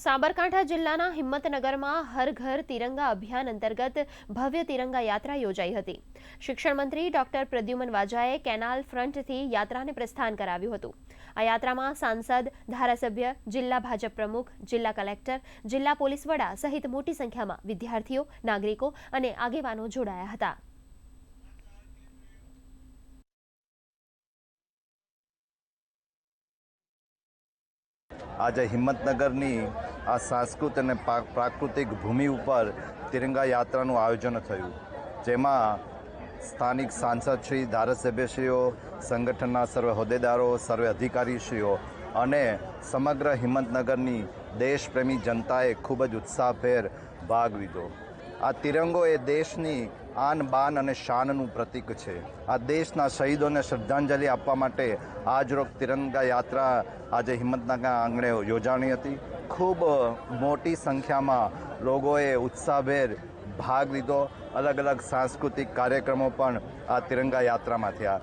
સાબરકાંઠા જિલ્લાના હિંમતનગરમાં હર ઘર તિરંગા અભિયાન અંતર્ગત ભવ્ય તિરંગા યાત્રા યોજાઈ હતી। શિક્ષણ મંત્રી ડોક્ટર પ્રદ્યુમન વાજાએ કેનાલ ફ્રન્ટથી યાત્રાને પ્રસ્થાન કરાવ્યું હતું। આ યાત્રામાં સાંસદ, ધારાસભ્ય, જિલ્લા ભાજપ પ્રમુખ, જિલ્લા કલેક્ટર, જિલ્લા પોલીસ વડા સહિત મોટી સંખ્યામાં વિદ્યાર્થીઓ, નાગરિકો અને આગેવાનો જોડાયા હતા। आज हिम्मतनगरनी आ सांस्कृत और प्राकृतिक भूमि पर तिरंगा यात्राનું आयोजन થયું, જેમાં સ્થાનિક સાંસદશ્રી, ધારાસભ્યશ્રીઓ, સંગઠનના સર્વે હોદ્દેદારો, સર્વે અધિકારીશ્રીઓ અને સમગ્ર હિંમતનગરની દેશપ્રેમી જનતાએ ખૂબ જ ઉત્સાહભેર ભાગ લીધો। આ તિરંગો એ દેશની આન બાન અને શાનનું પ્રતીક છે। આ દેશના શહીદોને શ્રદ્ધાંજલિ આપવા માટે આજરોજ તિરંગા યાત્રા આજે હિંમતનગર આંગણે યોજાણી હતી। ખૂબ મોટી સંખ્યામાં લોકોએ ઉત્સાહભેર ભાગ લીધો। અલગ અલગ સાંસ્કૃતિક કાર્યક્રમો પણ આ તિરંગા યાત્રામાં થયા।